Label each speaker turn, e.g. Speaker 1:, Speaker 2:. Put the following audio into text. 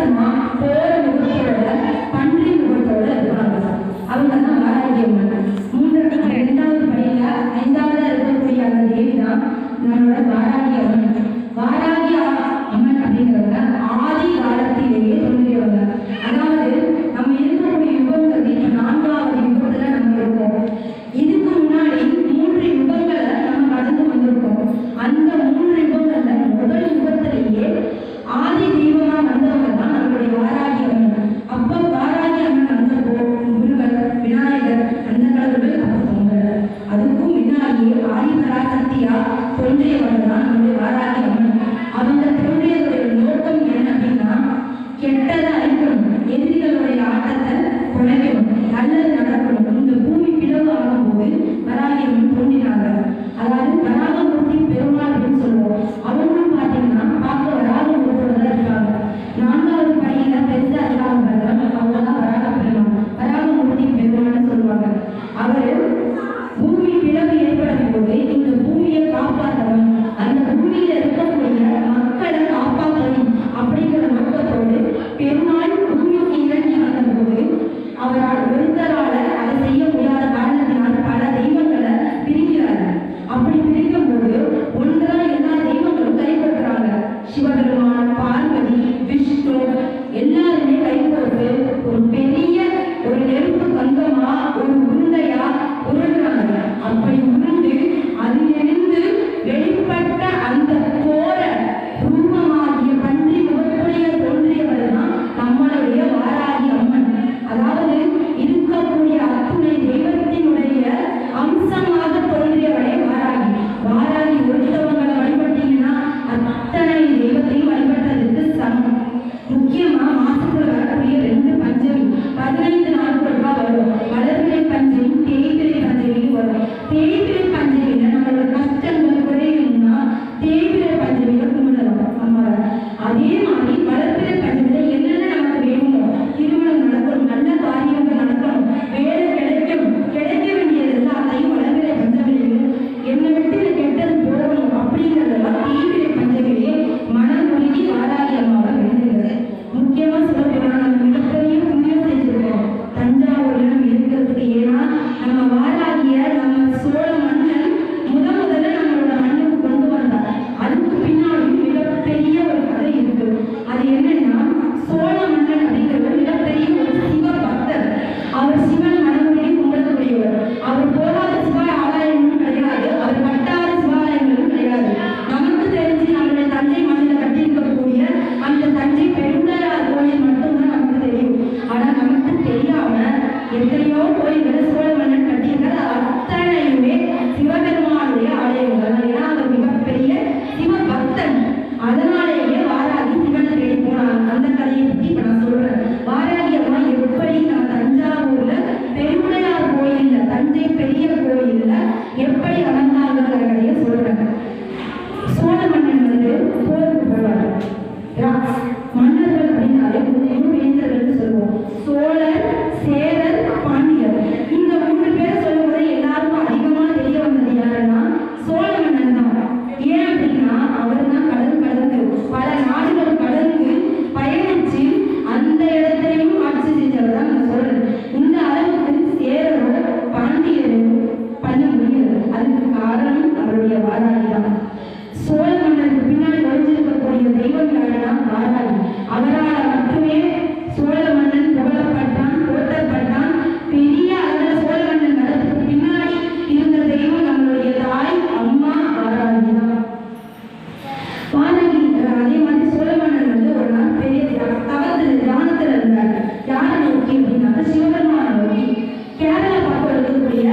Speaker 1: வித்தியாசமா கோர முகத்தோட பன்றி முகத்தோட இருப்பாங்க. அவங்க தான் வாராகி அம்மன். இரண்டாவது படியில 5ஆவதா இருக்கக்கூடிய அந்த தேவி தான் நம்மளோட வாராகி அம்மன். வாராகி அம்மன் அப்படிங்கிறவங்க ஆதி காலத்திலேயே தோன்றியவங்க. அதாவது நம்ம இருக்கக்கூடிய யுகங்கள் இப்ப 4வது யுகத்துல நம்ம இருக்கோம். இதுக்கு முன்னாடி 3 யுகங்களை நம்ம கடந்து வந்திருக்கோம். அந்த 3 யுகங்கள்ல முதல் யுகத்திலேயே ஆதி தெய்வமா வந்தவங்க தான் நம்மளுடைய வாராகி அம்மன். அப்ப வாராகி அம்மன் வந்தப்போ முருகன், விநாயகர், அந்த கடவுள், அப்ப பொங்கல், அதுக்கும் முன்னாடியே ஆதிபராசக்தியா தோன்றியவங்க தான் நம்மளுடைய வாராகி அம்மன். அவங்க தோன்றியதுடைய நோக்கம் என்ன அப்படின்னா, கெட்டதை அழிக்கணும், எதிரிகளுடைய ஆட்டத்தை குறைக்கணும், நல்லது நடக்கணும். இந்த பூமி பிளவு ஆகும்போது வராகி அம்மன் தோன்றினாங்க. அதாவது வராகமூர்த்தி பெருமாள் அப்படின்னு சொல்லுவோம். அவங்களும் பார்த்தீங்கன்னா பார்க்க வராகமூர்த்தியோட தான் இருக்காங்க. 4வது படியில பெருசா இருக்காங்க, அவங்க தான் வராக பெருமாள், வராகமூர்த்தி பெருமாள்னு சொல்லுவாங்க. அவரு பூமி பிளவு ஏற்படும் போது இந்த பூமியை காப்பாற்றணும், அந்த பூமியில இருக்கக்கூடிய மக்களை காப்பாற்றணும் அப்படிங்கிற நோக்கத்தோடு பெருமாள் பூமிக்கு இறங்கி வந்தபோது அவரால் ஒருத்தரால அதை செய்ய முடியாத காரணத்தினால் பல தெய்வங்களை பிரிக்கிறாரு. அப்படி பிரிக்கும் போது ஒன்றா எல்லா தெய்வங்களும் கைப்பற்றுறாங்க. சிவபெருமான், பார்வதி, விஷ்ணு எல்லாருமே கைப்பற்று ஒரு பெரிய ஒரு நெருப்பு கங்கமா ஒரு உருண்டையா உருண்டுறாங்க. அப்படி உருண்டு அதிலிருந்து வெளிப்பட்ட அந்த கோர ரூபமாகிய பன்றி முகத்துடைய தோன்றியவர் தான் நம்மளுடைய வாராகி அம்மன். அதாவது இருக்கக்கூடிய அத்துணை தெய்வத்தினுடைய அம்சமாக தோன்றியவளே வாராகி. வாராகி ஒருத்தவங்களை வழிபட்டீங்கன்னா அத்தனை தெய்வத்தையும் வழிபட்டதுக்கு சமம். முக்கியமா மாசத்துல வரக்கூடிய 2 பஞ்சமி 15 நாட்கள் தான் வரும். வளர்பிறை பஞ்சமி, தேய்பிறை பஞ்சமியும் வரும். தேய்பிறை பஞ்சமியில நம்மளோட கஷ்டங்கள் குறையணும்னா தேய்பிறை பஞ்சமியில கும்பிடலாம் அம்மாவை. அதே மாதிரி வளர்பிறை பஞ்சமியில என்னென்ன நமக்கு வேணுமோ, திருமணம் நடக்கணும், நல்ல காரியங்கள் நடக்கணும், வேலை கிடைக்கும், கிடைக்க வேண்டியது எல்லாத்தையும் வளர்பிறை பஞ்சமியில என்னை விட்டு கெட்டது போகணும் அப்படிங்கிறதெல்லாம் தேய்பிறை பஞ்சமியிலே மனம் உருகி வாராகி அம்மாவை வேண்டுகிறது. முக்கியமா சொல்லப்போனா நம்ம மிகப்பெரிய புண்ணியம் செஞ்சிருக்கோம் தஞ்சாவூர்ல நம்ம இருக்கிறதுக்கு. ஏன்னா நம்ம வாராகிய நம்ம சோழ மன்னன் முதல்ல நம்மளோட மண்ணுக்கு கொண்டு வந்தார். அதுக்கு பின்னாடி மிகப்பெரிய ஒரு கதை இருக்கு. அது என்னன்னா, சோழ மன்னன் அப்படிங்கிறவர் மிகப்பெரிய ஒரு சிவ பக்தர். அவர் சிவன் மனமுறை கும்பிடக்கூடியவர். அவர் போகாத சிவ ஆலயங்களும் கிடையாது, அவர் கட்டாத சிவாலயங்களும் கிடையாது. நமக்கு தெரிஞ்சு நம்மளுடைய தஞ்சை மண்ணில் கட்டியிருக்கக்கூடிய அந்த தஞ்சை பெருந்தலையார் கோயில் மட்டும்தான் நமக்கு தெரியும். ஆனா நமக்கு தெரியாம எத்தனையோ கோயில்களை சோழ மன்னன் கட்டியிருக்காரு. அத்தனையுமே சிவபெருமானுடைய ஆலயங்கள். ஏன்னா அவர் மிகப்பெரிய சிவ பக்தன். அதனாலேயே வாராகி சிவனை தேடி போனாங்க. அந்த கதையை பற்றி இப்ப நான் சொல்றேன். வாராகி அம்மா எப்படி நம்ம தஞ்சாவூர்ல பெருவுடையார் கோயில்ல, தஞ்சை பெரிய கோயில்ல எப்படி வளர்ந்தாங்கிற கதையை சொல்றேன். சோழ மன்னன் போருக்கு போவார். மன்னர்கள் அப்படின்னாலே 3 வேந்தர்கள் சொல்லுவோம். சோழர், சேரர், பாண்டியர். இந்த 3 பேரை சொல்லும்போது எல்லாருக்கும் அதிகமா தெரிய வந்தது யாருன்னா சோழ மன்னன் தான். ஏன் அப்படின்னா அவர் தான் கடல் கடந்து பல நாடுகள் கடந்து பயணிச்சு அந்த இடத்திலையும் ஆட்சி செஞ்சவர் தான் நம்ம சொல்றது. இந்த அளவுக்கு சேரரோ பாண்டியரோ பண்ண முடியாது. அதுக்கு காரணம் அவருடைய வாராகி தான். சோழ மன்னனுக்கு பின்னாடி ஒழிஞ்சிருக்கக்கூடிய தெய்வம் யாருன்னா வாராகி. அவரால் மட்டுமே சோழ மன்னன் புகழப்பட்டான், போற்றப்பட்டான். பெரிய அளவில் சோழ மன்னன் நடத்துக்கு பின்னாடி இருந்த தெய்வம் நம்மளுடைய தாய் அம்மா வாராகி தான். வாராகி அதே மாதிரி சோழ மன்னன் ஒரு நாள் பெரிய தவத்துல தியானத்துல இருந்தார். யாரை நோக்கி அப்படின்னாக்க சிவபெருமானை நோக்கி. கேரளா பக்கம் இருக்கக்கூடிய